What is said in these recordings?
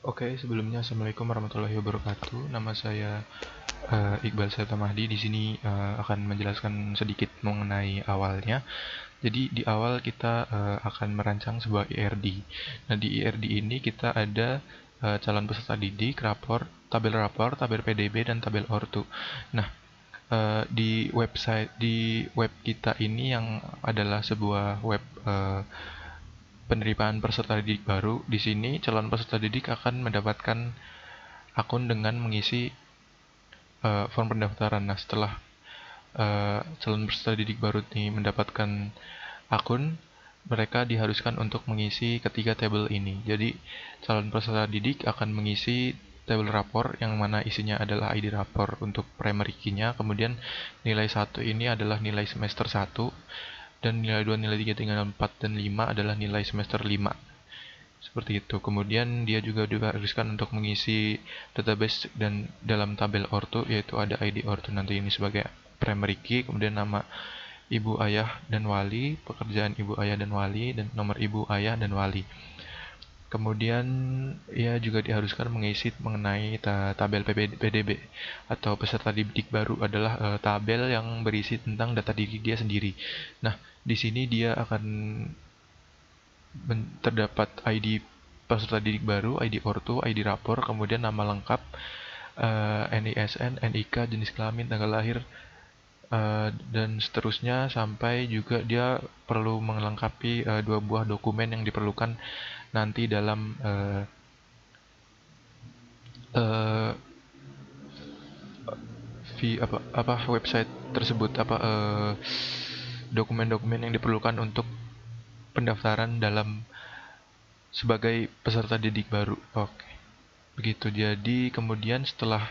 Oke, sebelumnya Assalamualaikum warahmatullahi wabarakatuh. Nama saya Iqbal Saita Mahdi. Di sini akan menjelaskan sedikit mengenai awalnya. Jadi di awal kita akan merancang sebuah IRD. Nah, di IRD ini kita ada calon peserta didik, rapor, tabel PDB, dan tabel ortu. Nah, di web kita ini yang adalah sebuah web penerimaan peserta didik baru. Di sini calon peserta didik akan mendapatkan akun dengan mengisi form pendaftaran. Nah, setelah calon peserta didik baru ini mendapatkan akun, mereka diharuskan untuk mengisi ketiga tabel ini. Jadi, calon peserta didik akan mengisi tabel rapor yang mana isinya adalah ID rapor untuk primary key-nya, kemudian nilai 1 ini adalah nilai semester 1, dan nilai 2, nilai 3, nilai 4, dan 5 adalah nilai semester 5. Seperti itu. Kemudian dia juga diharuskan untuk mengisi database dan dalam tabel ortu, yaitu ada ID ortu nanti ini sebagai primary key, kemudian nama ibu ayah dan wali, pekerjaan ibu ayah dan wali, dan nomor ibu ayah dan wali. Kemudian ia juga diharuskan mengisi mengenai tabel PDB atau peserta didik baru adalah tabel yang berisi tentang data diri dia sendiri. Nah, di sini dia akan terdapat ID peserta didik baru, ID ortu, ID rapor, kemudian nama lengkap, NISN, NIK, jenis kelamin, tanggal lahir, dan seterusnya, sampai juga dia perlu melengkapi dua buah dokumen yang diperlukan nanti dalam uh, website tersebut, dokumen-dokumen yang diperlukan untuk pendaftaran dalam sebagai peserta didik baru. Oke, begitu. Jadi kemudian setelah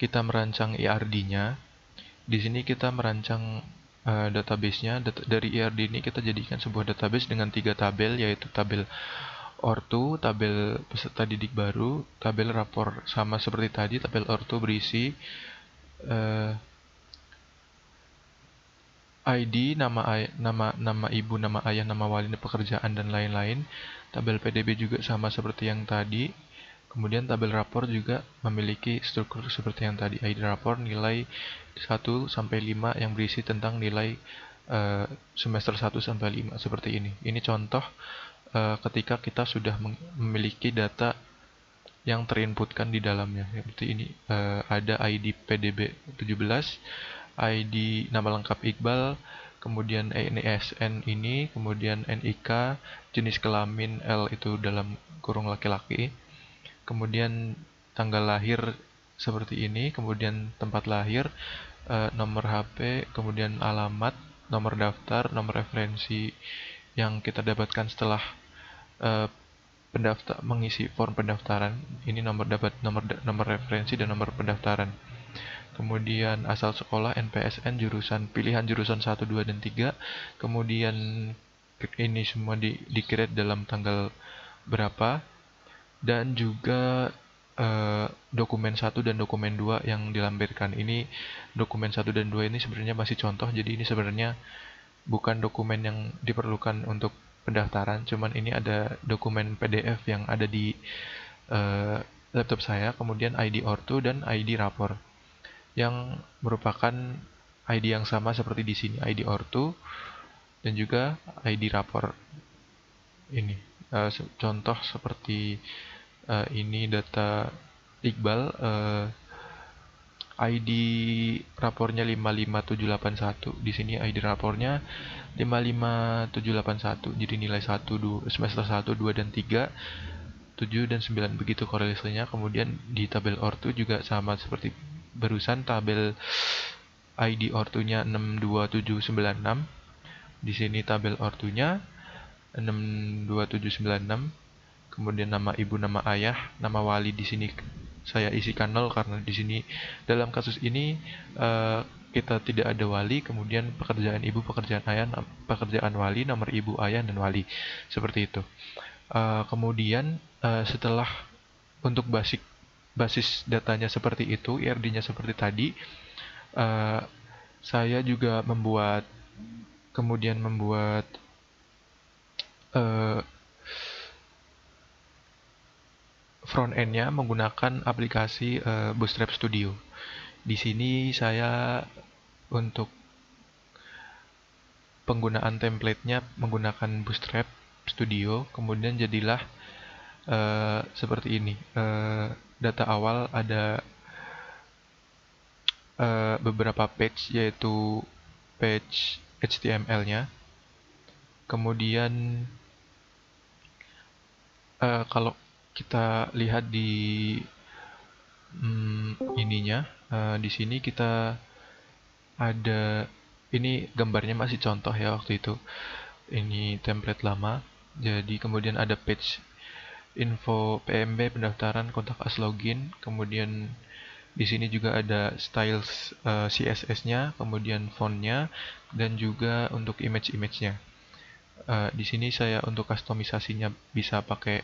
kita merancang IRD-nya, di sini kita merancang database-nya. Dari IRD ini kita jadikan sebuah database dengan 3 tabel, yaitu tabel ortu, tabel peserta didik baru, tabel rapor. Sama seperti tadi, tabel ortu berisi uh, ID, nama ibu, nama ayah, nama wali, pekerjaan, dan lain-lain. Tabel PDB juga sama seperti yang tadi. Kemudian tabel rapor juga memiliki struktur seperti yang tadi. ID rapor nilai 1 sampai 5 yang berisi tentang nilai semester 1 sampai 5 seperti ini. Ini contoh ketika kita sudah memiliki data yang terinputkan di dalamnya. Seperti ini, ada ID PDB 17, ID nama lengkap Iqbal, kemudian NISN ini, kemudian NIK, jenis kelamin L itu dalam kurung laki-laki, kemudian tanggal lahir seperti ini, kemudian tempat lahir, nomor HP, kemudian alamat, nomor daftar, nomor referensi yang kita dapatkan setelah uh, mengisi form pendaftaran. Ini nomor referensi dan nomor pendaftaran. Kemudian asal sekolah, NPSN, jurusan pilihan, jurusan 1, 2, dan 3. Kemudian ini semua di-create dalam tanggal berapa, dan juga dokumen 1 dan dokumen 2 yang dilampirkan. Ini dokumen 1 dan 2 ini sebenarnya masih contoh, jadi ini sebenarnya bukan dokumen yang diperlukan untuk pendaftaran, cuman ini ada dokumen PDF yang ada di uh, laptop saya, kemudian ID ortu dan ID rapor yang merupakan ID yang sama seperti di sini, ID ortu dan juga ID rapor. Ini contoh seperti ini data Iqbal, ID rapornya 55781. Di sini ID rapornya 55781. Jadi nilai 1 semester 1, 2, dan 3, 7, dan 9 begitu korelasinya. Kemudian di tabel ortu juga sama seperti barusan, tabel ID ortunya 62796. Di sini tabel ortunya 62796. Kemudian nama ibu, nama ayah, nama wali di sini saya isikan 0 karena di sini dalam kasus ini kita tidak ada wali. Kemudian pekerjaan ibu, pekerjaan ayah, pekerjaan wali, nomor ibu, ayah, dan wali. Seperti itu. Kemudian setelah untuk basis datanya seperti itu, IRD-nya seperti tadi, uh, saya juga kemudian membuat front end-nya menggunakan aplikasi Bootstrap Studio. Di sini saya untuk penggunaan template-nya menggunakan Bootstrap Studio, kemudian jadilah seperti ini. Data awal ada beberapa page, yaitu page HTML-nya. Kemudian kalau kita lihat di ininya, di sini kita ada, ini gambarnya masih contoh ya waktu itu. Ini template lama. Jadi kemudian ada page info PMB pendaftaran kontak as login, kemudian di sini juga ada styles CSS-nya, kemudian font-nya, dan juga untuk image-image-nya. Di sini saya untuk customisasinya bisa pakai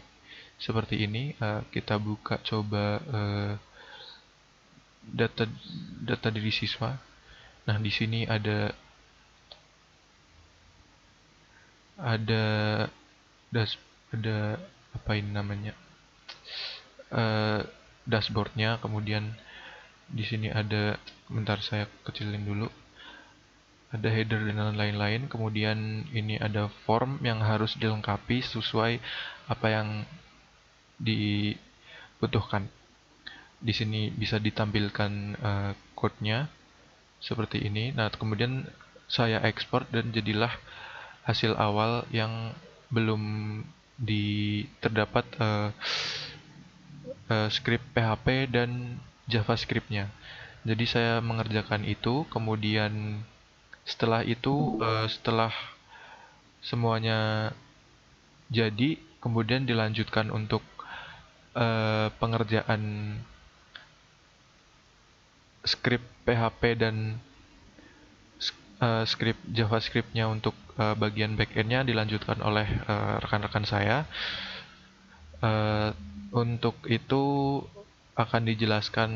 seperti ini. Kita buka coba data diri siswa. Nah, di sini ada das ada apa ini namanya? Dashboardnya, kemudian di sini ada, bentar saya kecilin dulu, ada header dan lain-lain. Kemudian ini ada form yang harus dilengkapi sesuai apa yang dibutuhkan. Di sini bisa ditampilkan code-nya seperti ini. Nah, kemudian saya ekspor dan jadilah hasil awal yang belum terdapat script PHP dan JavaScript-nya. Jadi saya mengerjakan itu, kemudian setelah itu setelah semuanya jadi, kemudian dilanjutkan untuk pengerjaan script PHP dan script JavaScript-nya untuk bagian back-end-nya dilanjutkan oleh rekan-rekan saya. Untuk itu akan dijelaskan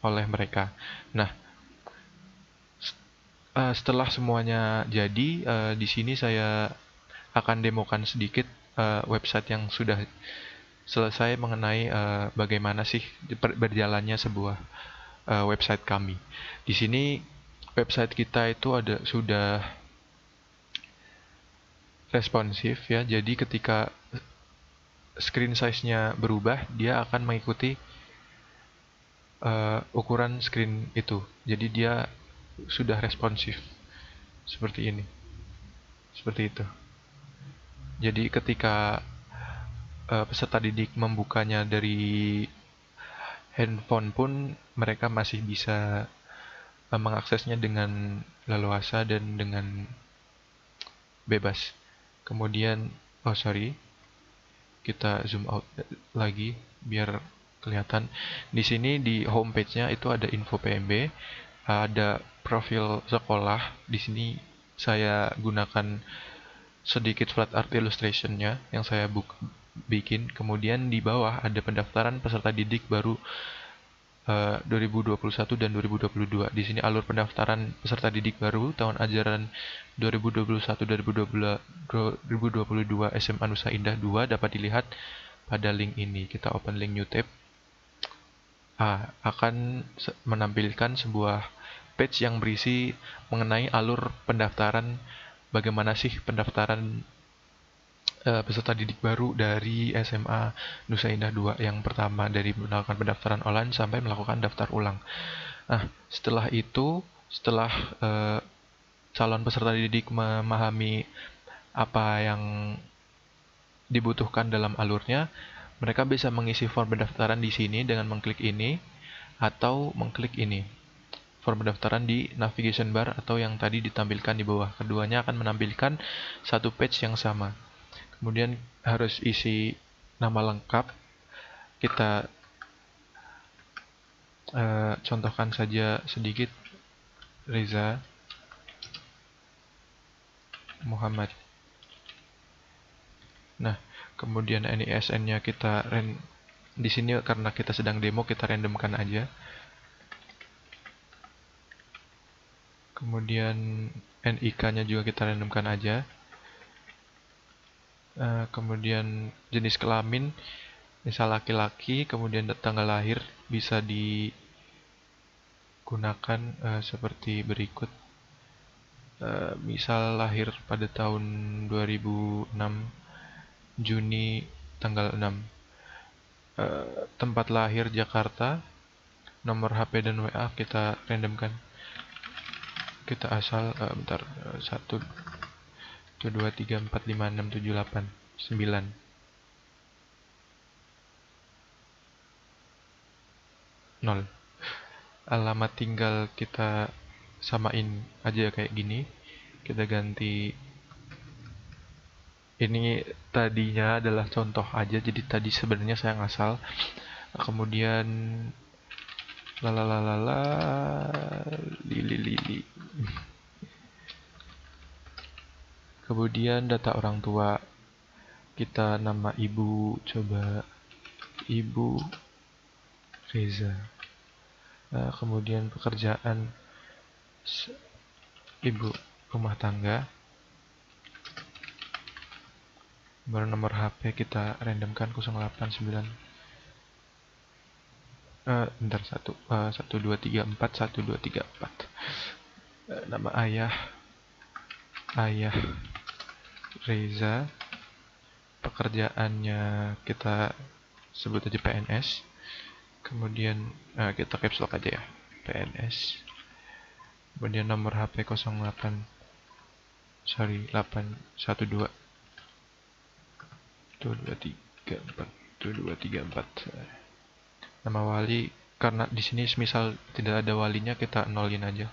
oleh mereka. Nah, setelah semuanya jadi, di sini saya akan demokan sedikit website yang sudah selesai mengenai bagaimana sih berjalannya sebuah website kami. Di sini website kita itu sudah responsif ya. Jadi ketika screen size-nya berubah, dia akan mengikuti ukuran screen itu. Jadi dia sudah responsif seperti ini, seperti itu. Jadi ketika peserta didik membukanya dari handphone pun, mereka masih bisa mengaksesnya dengan leluasa dan dengan bebas. Kemudian, kita zoom out lagi biar kelihatan. Di sini di homepage-nya itu ada info PMB, ada profil sekolah. Di sini saya gunakan sedikit flat art illustration-nya yang saya bikin. Kemudian di bawah ada pendaftaran peserta didik baru 2021 dan 2022. Di sini alur pendaftaran peserta didik baru tahun ajaran 2021-2022 SMA Nusa Indah 2 dapat dilihat pada link ini. Kita open link new tab. Akan menampilkan sebuah page yang berisi mengenai alur pendaftaran, bagaimana sih pendaftaran peserta didik baru dari SMA Nusa Indah 2 yang pertama, dari melakukan pendaftaran online sampai melakukan daftar ulang. Nah, setelah itu, setelah calon peserta didik memahami apa yang dibutuhkan dalam alurnya, mereka bisa mengisi form pendaftaran di sini dengan mengklik ini atau mengklik ini. Form pendaftaran di navigation bar atau yang tadi ditampilkan di bawah. Keduanya akan menampilkan satu page yang sama. Kemudian harus isi nama lengkap. Kita contohkan saja sedikit, Reza Muhammad. Nah, kemudian NISN-nya kita di sini karena kita sedang demo, kita randomkan aja. Kemudian NIK-nya juga kita randomkan aja. Kemudian jenis kelamin Misal laki-laki, kemudian tanggal lahir bisa digunakan seperti berikut. Misal lahir pada tahun 2006, Juni tanggal 6. Tempat lahir Jakarta, nomor HP dan WA kita randomkan. Kita asal bentar, 1 2 3 4 5 6 7 8 9. Nol. Alamat tinggal kita samain aja kayak gini. Kita ganti. Ini tadinya adalah contoh aja, jadi tadi sebenarnya saya ngasal. Kemudian lalalala lili. Kemudian data orang tua. Kita nama ibu, coba Ibu Reza. Kemudian pekerjaan ibu rumah tangga. Baru nomor HP kita randomkan 089. Bentar, 1 2 3 4 1 2 3 4. Nama ayah Reza. Pekerjaannya kita sebut aja PNS. Kemudian kita caps lock aja ya, PNS. Kemudian nomor HP 08 812 2234. Nama wali, karena di sini misal tidak ada walinya, kita nolin aja.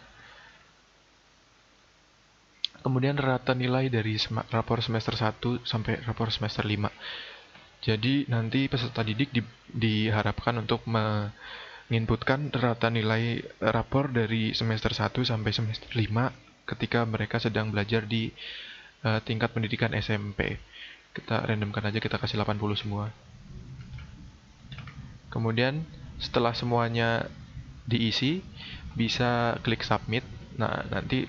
Kemudian rata nilai dari rapor semester 1 sampai rapor semester 5. Jadi nanti peserta didik diharapkan untuk menginputkan rata nilai rapor dari semester 1 sampai semester 5 ketika mereka sedang belajar di tingkat pendidikan SMP. Kita randomkan aja, kita kasih 80 semua. Kemudian setelah semuanya diisi, bisa klik submit. Nah, nanti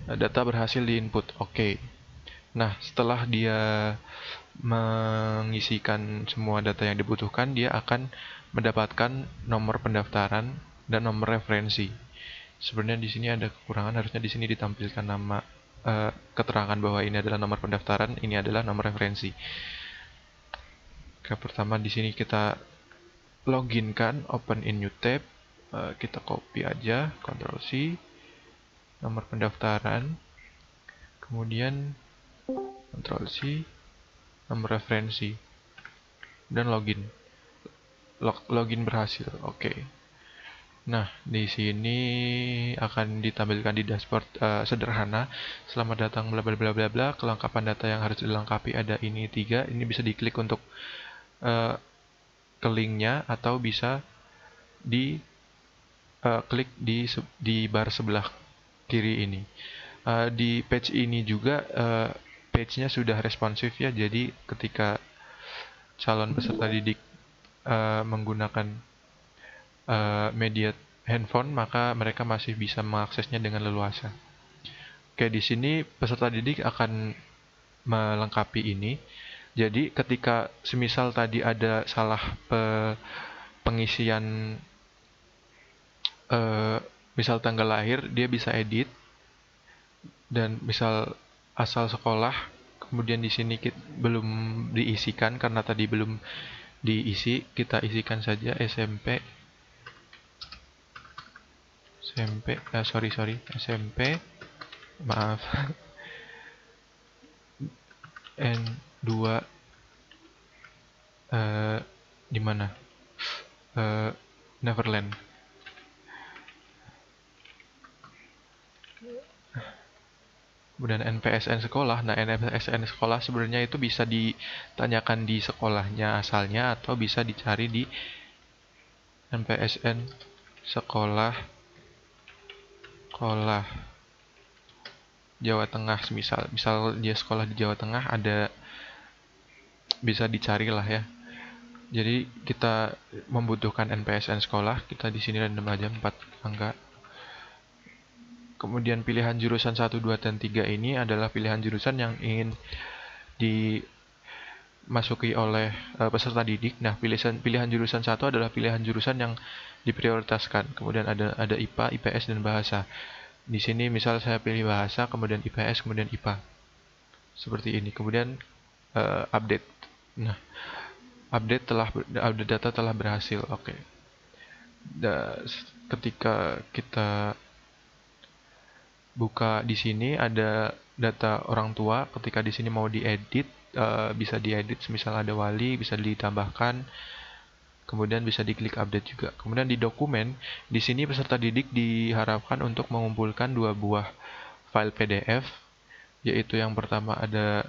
data berhasil diinput. Oke. Nah, setelah dia mengisikan semua data yang dibutuhkan, dia akan mendapatkan nomor pendaftaran dan nomor referensi. Sebenarnya di sini ada kekurangan, harusnya di sini ditampilkan nama keterangan bahwa ini adalah nomor pendaftaran, ini adalah nomor referensi. Pertama di sini kita login kan, open in new tab. Kita copy aja, Ctrl C, nomor pendaftaran, kemudian Ctrl C, nomor referensi, dan login. Login berhasil. Oke. Nah, di sini akan ditampilkan di dashboard sederhana. Selamat datang bla bla bla bla bla. Kelengkapan data yang harus dilengkapi ada ini 3. Ini bisa diklik untuk ke linknya, atau bisa klik di bar sebelah kiri ini. Di page ini juga page-nya sudah responsif ya. Jadi ketika calon peserta didik menggunakan media handphone, maka mereka masih bisa mengaksesnya dengan leluasa. Oke, di sini peserta didik akan melengkapi ini. Jadi ketika semisal tadi ada salah pengisian misal tanggal lahir, dia bisa edit, dan misal asal sekolah, kemudian di sini belum diisikan karena tadi belum diisi, kita isikan saja SMP maaf N2 di mana? Neverland. Kemudian NPSN sekolah. Nah, NPSN sekolah sebenarnya itu bisa ditanyakan di sekolahnya asalnya, atau bisa dicari di NPSN sekolah Jawa Tengah. Misal dia sekolah di Jawa Tengah, ada, bisa dicari lah ya. Jadi kita membutuhkan NPSN sekolah, kita di sini random aja 4 angka. Kemudian pilihan jurusan 1, 2, dan 3 ini adalah pilihan jurusan yang ingin dimasuki oleh peserta didik. Nah, pilihan jurusan satu adalah pilihan jurusan yang diprioritaskan. Kemudian ada IPA, IPS, dan bahasa. Di sini misal saya pilih bahasa, kemudian IPS, kemudian IPA. Seperti ini. Kemudian update. Nah, update data telah berhasil. Oke. Ketika kita buka di sini ada data orang tua. Ketika di sini mau diedit, bisa diedit. Misal ada wali, bisa ditambahkan. Kemudian bisa diklik update juga. Kemudian di dokumen, di sini peserta didik diharapkan untuk mengumpulkan 2 buah file PDF, yaitu yang pertama ada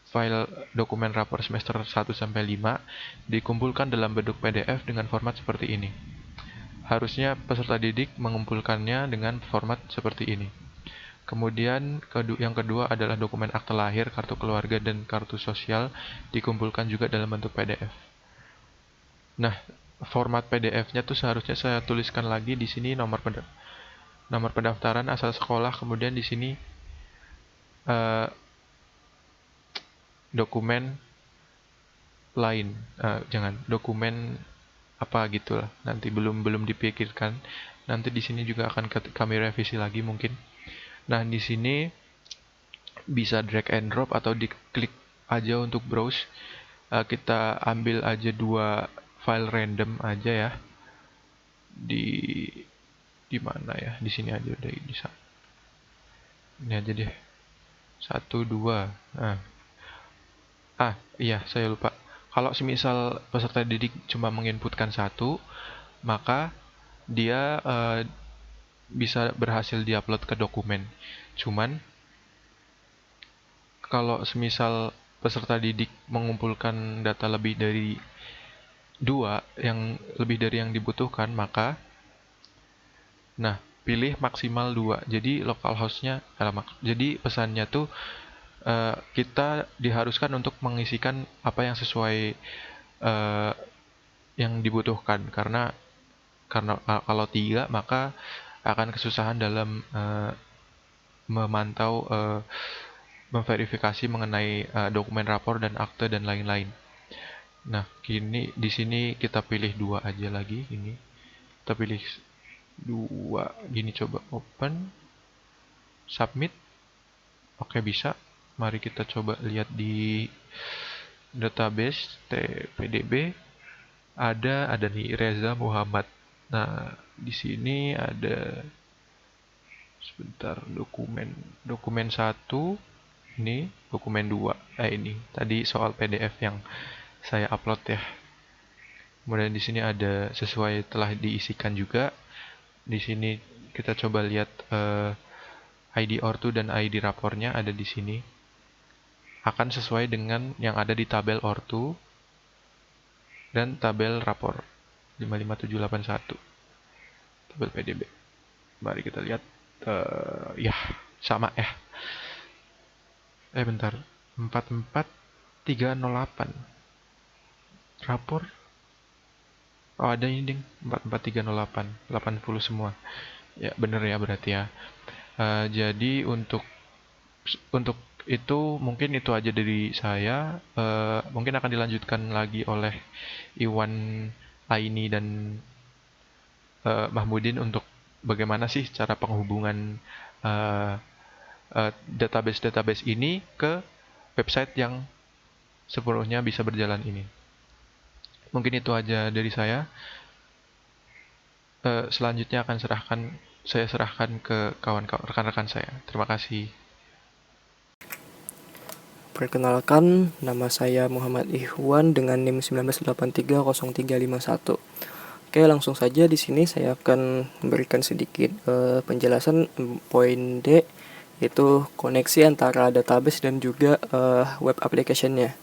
file dokumen rapor semester 1 sampai 5 dikumpulkan dalam bentuk PDF dengan format seperti ini. Harusnya peserta didik mengumpulkannya dengan format seperti ini. Kemudian yang kedua adalah dokumen akte lahir, kartu keluarga, dan kartu sosial dikumpulkan juga dalam bentuk PDF. Nah, format PDF-nya tuh seharusnya saya tuliskan lagi di sini nomor pendaftaran, asal sekolah, kemudian di sini dokumen lain, jangan dokumen apa gitulah. Nanti belum dipikirkan. Nanti di sini juga akan kami revisi lagi mungkin. Nah, di sini bisa drag and drop atau diklik aja untuk browse. Kita ambil aja 2 file random aja ya. Di mana ya? Di sini aja udah ini. Ini aja deh. 1 2. Nah. Iya, saya lupa. Kalau semisal peserta didik cuma menginputkan 1, maka dia bisa berhasil diupload ke dokumen. Cuman kalau semisal peserta didik mengumpulkan data lebih dari 2, yang lebih dari yang dibutuhkan, maka pilih maksimal 2. Jadi localhost-nya jadi pesannya tuh kita diharuskan untuk mengisikan apa yang sesuai yang dibutuhkan, karena kalau 3 maka akan kesusahan dalam memantau memverifikasi mengenai dokumen rapor dan akte dan lain-lain. Nah, kini di sini kita pilih 2 aja lagi ini. Kita pilih 2 gini, coba open submit. Oke, bisa. Mari kita coba lihat di database PDB. Ada nih Reza Muhammad. Nah, di sini ada sebentar dokumen 1, ini dokumen 2. Ini tadi soal PDF yang saya upload ya. Kemudian di sini ada sesuai telah diisikan juga. Di sini kita coba lihat ID ortu dan ID rapornya ada di sini. Akan sesuai dengan yang ada di tabel ortu dan tabel rapor 55781. Tabel PDB. Mari kita lihat. Ya, sama ya. Bentar. 44308. Rapor. Oh, ada ini ding. 44308. 80 semua. Ya, bener ya berarti ya. Jadi untuk itu mungkin itu aja dari saya. Mungkin akan dilanjutkan lagi oleh Iwan, Aini, dan Mahmudin untuk bagaimana sih cara penghubungan database ini ke website yang sepenuhnya bisa berjalan ini. Mungkin itu aja dari saya. Selanjutnya saya serahkan ke rekan-rekan saya. Terima kasih. Perkenalkan, nama saya Muhammad Ihwan dengan NIM 19830351. Oke, langsung saja di sini saya akan memberikan sedikit penjelasan poin D, yaitu koneksi antara database dan juga web application-nya.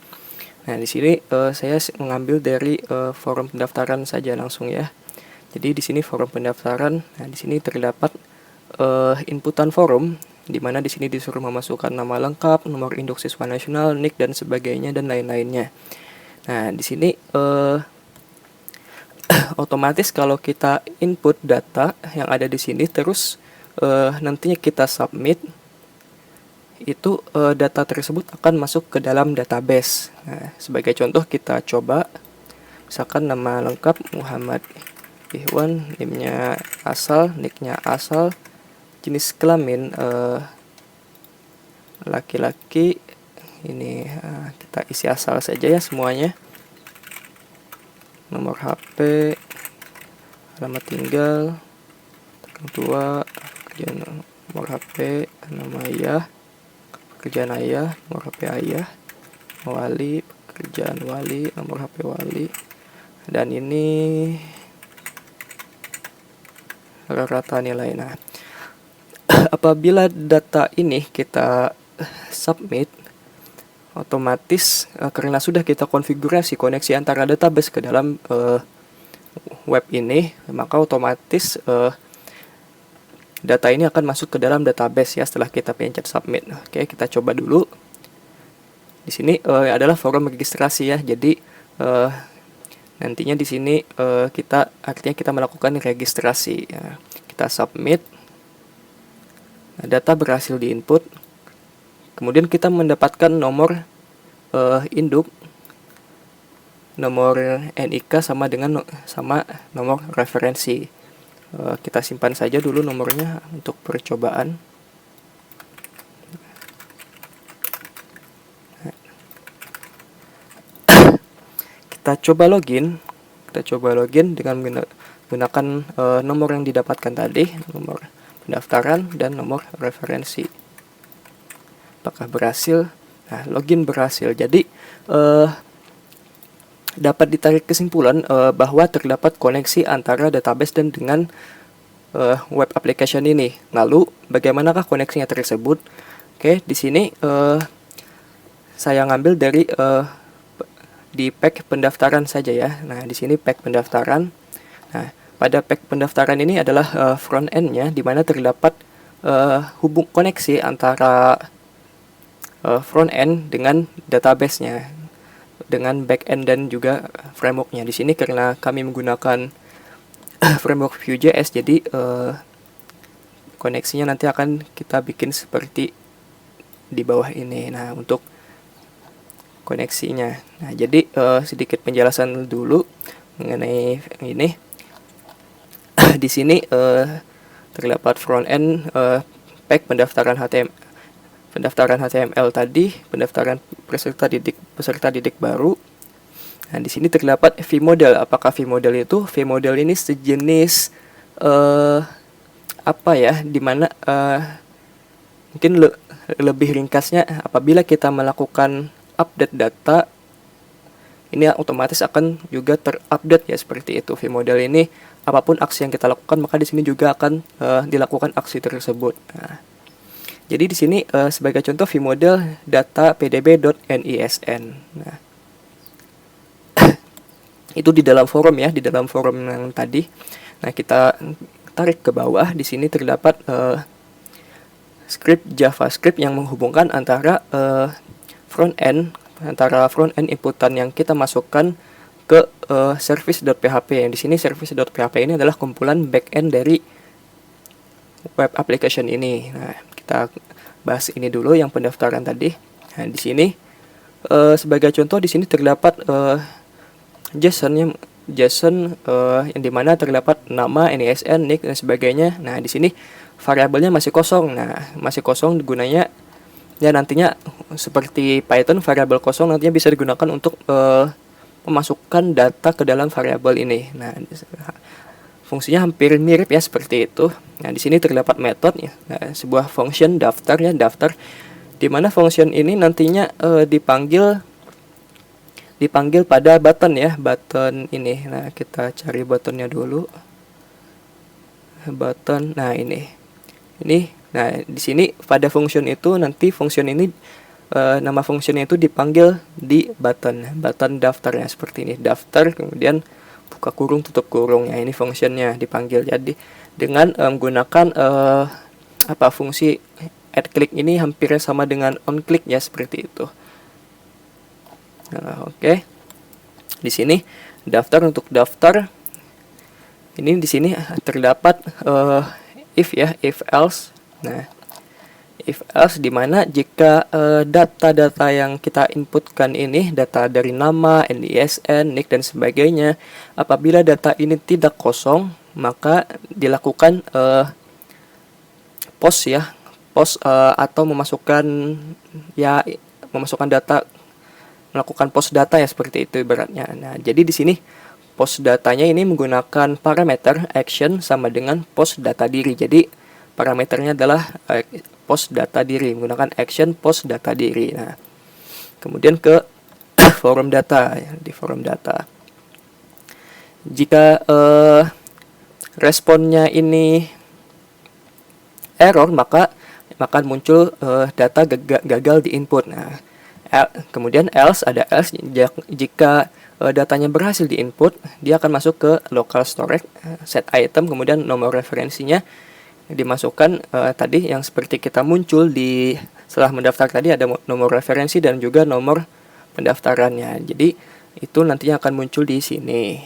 Nah, di sini saya mengambil dari forum pendaftaran saja langsung ya. Jadi di sini forum pendaftaran. Nah, di sini terdapat inputan forum, di mana di sini disuruh memasukkan nama lengkap, nomor induk siswa nasional, NIK, dan sebagainya, dan lain-lainnya. Nah, di sini otomatis kalau kita input data yang ada di sini terus nantinya kita submit. itu data tersebut akan masuk ke dalam database. Nah, sebagai contoh kita coba, misalkan nama lengkap Muhammad Ihwan, NIM-nya asal, nick-nya asal, jenis kelamin laki-laki. Ini kita isi asal saja ya semuanya. Nomor HP, alamat tinggal, orang tua, kerjaan, nomor HP, nama ayah, pekerjaan ayah, nomor HP ayah, wali, pekerjaan wali, nomor HP wali, dan ini rata nilai. Nah, apabila data ini kita submit, otomatis karena sudah kita konfigurasi koneksi antara database ke dalam web ini, maka otomatis data ini akan masuk ke dalam database ya setelah kita pencet submit. Oke, kita coba dulu. Di sini adalah forum registrasi ya. Jadi nantinya di sini artinya kita melakukan registrasi. Ya. Kita submit. Nah, data berhasil diinput. Kemudian kita mendapatkan nomor induk, nomor NIK sama dengan nomor referensi. Kita simpan saja dulu nomornya untuk percobaan. Kita coba login dengan menggunakan nomor yang didapatkan tadi, nomor pendaftaran dan nomor referensi. Apakah berhasil? Nah, login berhasil. Jadi dapat ditarik kesimpulan bahwa terdapat koneksi antara database dan dengan web application ini. Lalu bagaimanakah koneksinya tersebut? Oke, di sini saya ngambil dari di pack pendaftaran saja ya. Nah, di sini pack pendaftaran. Nah, pada pack pendaftaran ini adalah front end-nya, di mana terdapat koneksi antara front end dengan database-nya, dengan back end dan juga framework-nya. Di sini karena kami menggunakan framework Vue.js, jadi koneksinya nanti akan kita bikin seperti di bawah ini. Nah, untuk koneksinya. Nah, jadi sedikit penjelasan dulu mengenai ini. Di sini terdapat front end pack pendaftaran HTML tadi, pendaftaran peserta didik baru. Nah, di sini terdapat vModel. Apakah vModel itu? vModel ini sejenis apa ya? Dimana mungkin lebih ringkasnya, apabila kita melakukan update data, ini otomatis akan juga terupdate ya, seperti itu. vModel ini apapun aksi yang kita lakukan, maka di sini juga akan dilakukan aksi tersebut. Nah, jadi di sini sebagai contoh vModel data pdb.nisn. Nah, itu di dalam forum ya, di dalam forum yang tadi. Nah, kita tarik ke bawah. Di sini terdapat script JavaScript yang menghubungkan antara front end inputan yang kita masukkan ke service.php. Yang di sini service.php ini adalah kumpulan backend dari web application ini. Nah, kita bahas ini dulu yang pendaftaran tadi. Nah, di sini sebagai contoh di sini terdapat JSON yang dimana terdapat nama, NISN, nick dan sebagainya. Nah, di sini variabelnya masih kosong. Nah, masih kosong gunanya ya, nantinya seperti Python, variabel kosong nantinya bisa digunakan untuk memasukkan data ke dalam variabel ini. Nah, fungsinya hampir mirip ya, seperti itu. Nah, di sini terdapat method ya, nah, sebuah function daftar ya, daftar, di mana function ini nantinya dipanggil pada button ya, button ini. Nah, kita cari buttonnya dulu. Button, nah ini. Nah, di sini pada function itu nanti function ini nama function itu dipanggil di button daftarnya, seperti ini. Daftar, kemudian buka kurung, tutup kurung ya, ini functionnya dipanggil. Jadi dengan menggunakan fungsi add click ini hampir sama dengan on click ya, seperti itu. Nah, oke. Di sini daftar, untuk daftar ini di sini terdapat if ya, if else. Nah, if else di mana jika data-data yang kita inputkan ini, data dari nama, NISN, NIK dan sebagainya, apabila data ini tidak kosong, maka dilakukan post ya, post atau memasukkan data, melakukan post data ya, seperti itu ibaratnya. Nah, jadi di sini post datanya ini menggunakan parameter action sama dengan post data diri. Jadi parameternya adalah post data diri, menggunakan action post data diri. Nah, kemudian ke forum data ya, di forum data. Jika responnya ini error, maka akan muncul data gagal di input. Nah, kemudian else, ada else jika datanya berhasil di input, dia akan masuk ke local storage, set item, kemudian nomor referensinya dimasukkan tadi yang seperti kita muncul di setelah mendaftar tadi, ada nomor referensi dan juga nomor pendaftarannya. Jadi itu nantinya akan muncul di sini.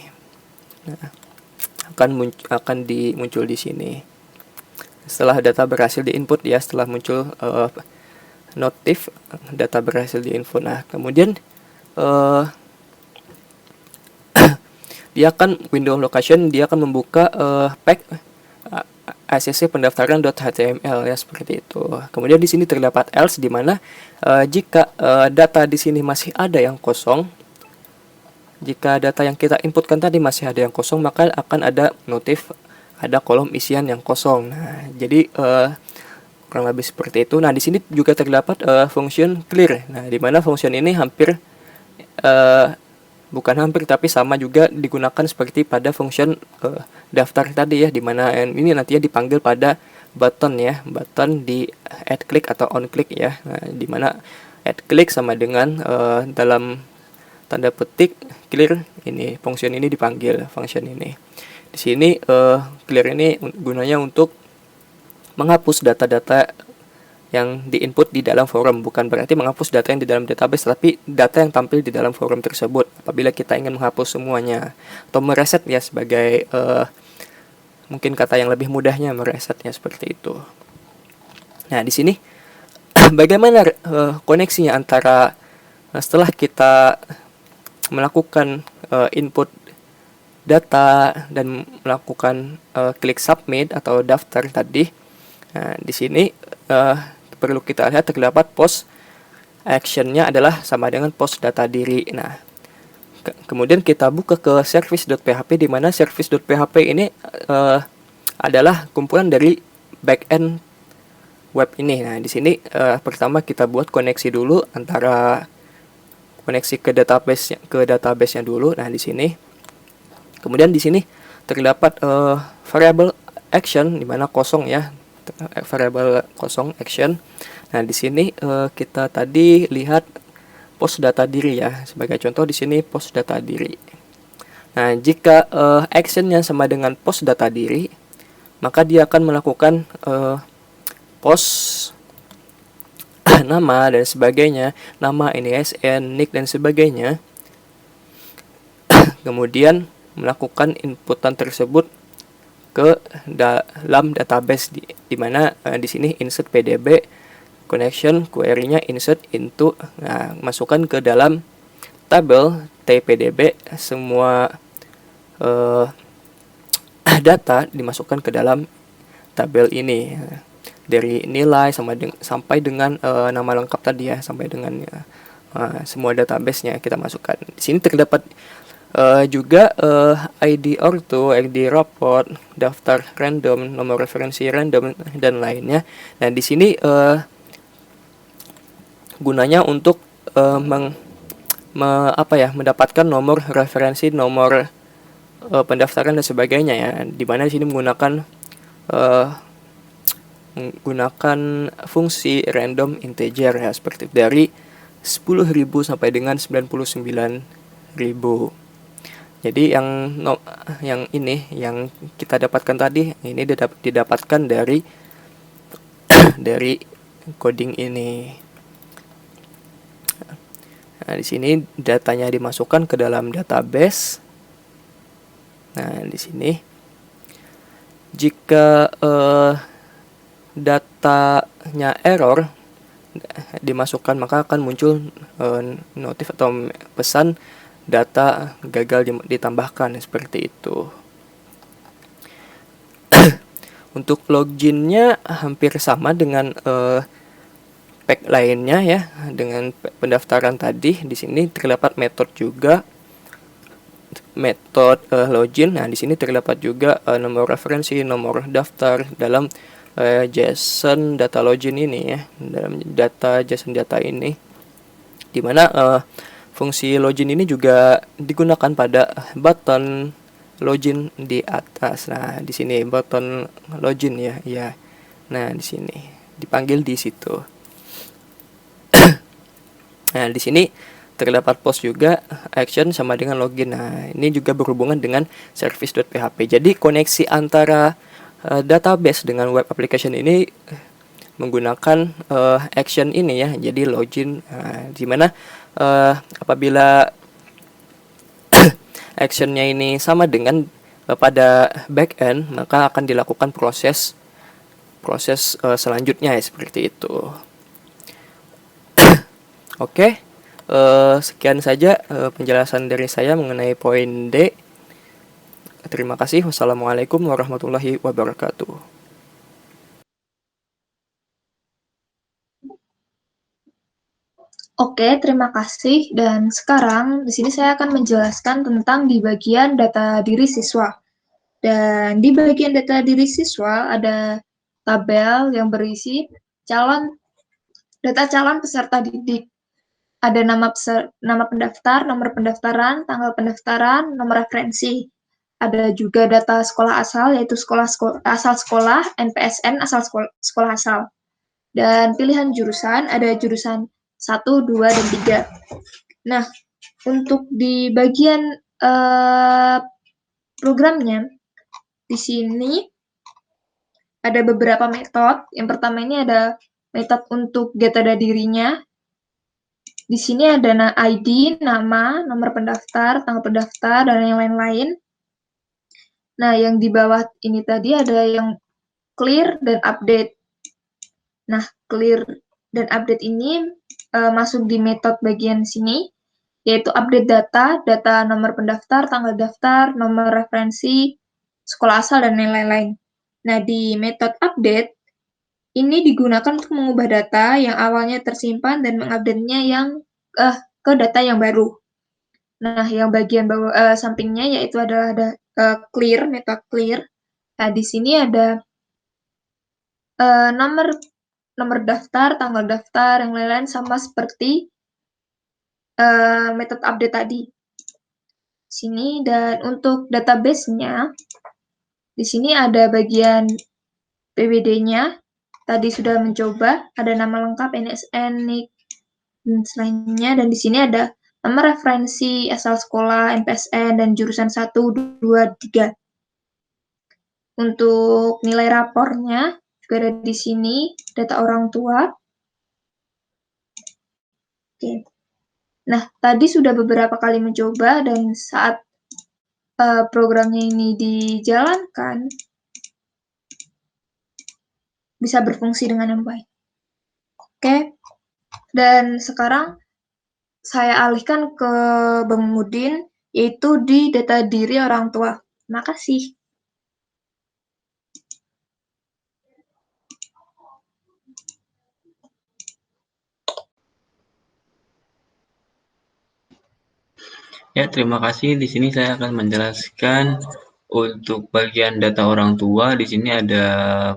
Nah, akan muncul di sini. Setelah data berhasil diinput ya, setelah muncul notif data berhasil diinput. Nah, kemudian dia akan window location, dia akan membuka pack ACC pendaftaran.html ya, seperti itu. Kemudian di sini terdapat else di mana jika data di sini masih ada yang kosong, jika data yang kita inputkan tadi masih ada yang kosong, maka akan ada notif, ada kolom isian yang kosong. Nah, jadi kurang lebih seperti itu. Nah, di sini juga terdapat function clear. Nah, di mana function ini hampir bukan hampir tapi sama juga digunakan seperti pada function daftar tadi ya, dimana ini nantinya dipanggil pada button ya, button di add click atau on click ya. Nah, dimana add click sama dengan dalam tanda petik clear, ini function ini dipanggil function ini. Di sini clear ini gunanya untuk menghapus data-data yang diinput di dalam forum, bukan berarti menghapus data yang di dalam database, tapi data yang tampil di dalam forum tersebut apabila kita ingin menghapus semuanya atau mereset ya, sebagai mungkin kata yang lebih mudahnya meresetnya seperti itu. Nah, di sini bagaimana koneksinya antara setelah kita melakukan input data dan melakukan klik submit atau daftar tadi. Nah, di sini perlu kita lihat terdapat post actionnya adalah sama dengan post data diri. Nah, kemudian kita buka ke service.php, di mana service.php ini adalah kumpulan dari backend web ini. Nah, di sini pertama kita buat koneksi dulu antara koneksi ke database-nya dulu. Nah, di sini kemudian di sini terdapat variable action di mana kosong ya, variable kosong action. Nah, di sini kita tadi lihat post data diri ya, sebagai contoh di sini post data diri. Nah, jika actionnya sama dengan post data diri, maka dia akan melakukan post nama dan sebagainya, nama, NISN, NIK dan sebagainya. Kemudian melakukan inputan tersebut ke dalam database, di mana di sini insert PDB connection, query-nya insert into, nah, masukkan ke dalam tabel TPDB semua data dimasukkan ke dalam tabel ini, dari nilai sampai dengan nama lengkap tadi ya, sampai dengan semua database-nya kita masukkan. Di sini terdapat juga ID orto, ID report, daftar random, nomor referensi random dan lainnya. Nah, di sini gunanya untuk mendapatkan nomor referensi, nomor pendaftaran dan sebagainya ya. Di mana di sini menggunakan fungsi random integer ya, seperti dari 10.000 sampai dengan 99.000. Jadi yang ini yang kita dapatkan tadi ini didapatkan dari dari coding ini. Nah, di sini datanya dimasukkan ke dalam database. Nah, di sini jika data datanya error dimasukkan, maka akan muncul notif atau pesan data gagal ditambahkan seperti itu. Untuk loginnya hampir sama dengan pack lainnya ya, dengan pendaftaran tadi. Di sini terdapat metode juga, metode login. Nah, di sini terdapat juga nomor referensi, nomor daftar dalam JSON data login ini ya, dalam data JSON data ini, dimana fungsi login ini juga digunakan pada button login di atas. Nah, di sini button login ya, ya. Nah, di sini dipanggil di situ. Nah, di sini terdapat post juga, action sama dengan login. Nah, ini juga berhubungan dengan service.php. Jadi koneksi antara database dengan web application ini menggunakan action ini ya. Jadi login, dimana apabila actionnya ini sama dengan pada backend, maka akan dilakukan proses selanjutnya ya, seperti itu. Oke, sekian saja penjelasan dari saya mengenai poin D. Terima kasih. Wassalamualaikum warahmatullahi wabarakatuh. Oke, terima kasih. Dan sekarang di sini saya akan menjelaskan tentang di bagian data diri siswa. Dan di bagian data diri siswa ada tabel yang berisi data calon peserta didik. Ada nama pendaftar, nomor pendaftaran, tanggal pendaftaran, nomor referensi. Ada juga data sekolah asal, yaitu asal sekolah, NPSN asal sekolah asal. Dan pilihan jurusan, ada jurusan 1, 2, dan 3. Nah, untuk di bagian programnya, di sini ada beberapa metode. Yang pertama ini ada metode untuk data dirinya. Di sini ada ID, nama, nomor pendaftar, tanggal pendaftar, dan yang lain-lain. Nah, yang di bawah ini tadi ada yang clear dan update. Nah, clear dan update ini masuk di metode bagian sini, yaitu update data nomor pendaftar, tanggal daftar, nomor referensi, sekolah asal, dan lain-lain. Nah, di metode update, ini digunakan untuk mengubah data yang awalnya tersimpan dan mengupdate-nya ke data yang baru. Nah, yang bagian bawah sampingnya yaitu adalah clear, metode clear. Nah, di sini ada nomor daftar, tanggal daftar, yang lain-lain sama seperti metode update tadi. Sini, dan untuk database-nya, di sini ada bagian PWD-nya. Tadi sudah mencoba, ada nama lengkap, NSN, NIK, dan selainnya. Dan di sini ada nama referensi, asal sekolah, NPSN, dan jurusan 1, 2, 3. Untuk nilai rapornya, juga ada di sini, data orang tua. Oke. Nah, tadi sudah beberapa kali mencoba, dan saat programnya ini dijalankan, bisa berfungsi dengan yang baik. Oke, dan sekarang saya alihkan ke Bang Mudin, yaitu di data diri orang tua. Terima kasih. Ya, terima kasih. Di sini saya akan menjelaskan untuk bagian data orang tua. Di sini ada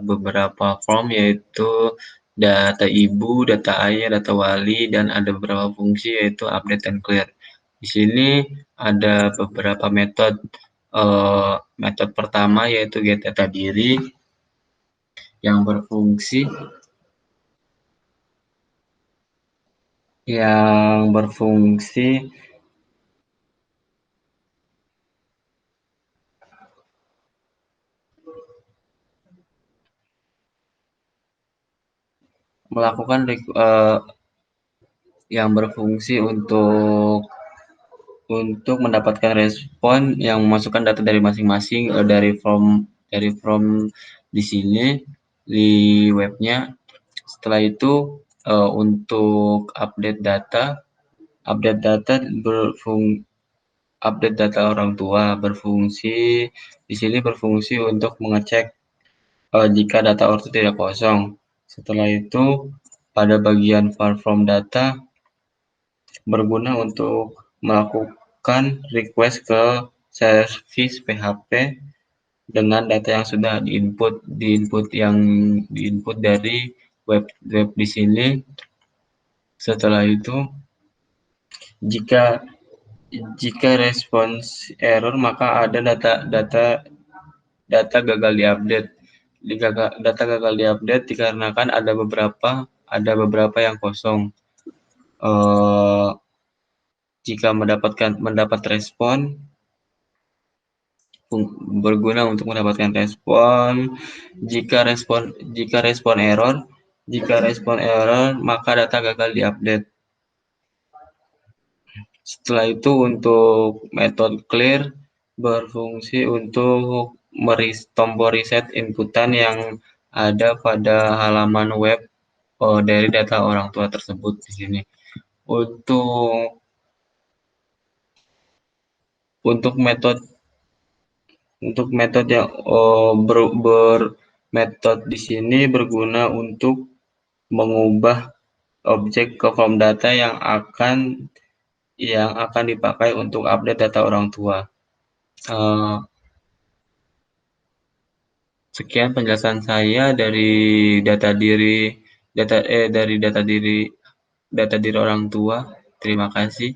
beberapa form, yaitu data ibu, data ayah, data wali, dan ada beberapa fungsi yaitu update dan clear. Di sini ada beberapa metode. Metode pertama yaitu get data diri yang berfungsi melakukan yang berfungsi untuk mendapatkan respon yang memasukkan data dari masing-masing dari form di sini di webnya. Setelah itu untuk update data update data orang tua berfungsi di sini berfungsi untuk mengecek jika data ortu tidak kosong. Setelah itu pada bagian far from data berguna untuk melakukan request ke service PHP dengan data yang sudah diinput dari web di sini. Setelah itu jika respons error maka ada data gagal diupdate. Data gagal diupdate dikarenakan ada beberapa yang kosong. Jika mendapat respon berguna untuk mendapatkan respon. Jika respon error maka data gagal diupdate. Setelah itu untuk metode clear berfungsi untuk tombol reset inputan yang ada pada halaman web dari data orang tua tersebut di sini. Untuk metode yang metode di sini berguna untuk mengubah objek ke form data yang akan dipakai untuk update data orang tua. Sekian penjelasan saya dari data diri orang tua. Terima kasih.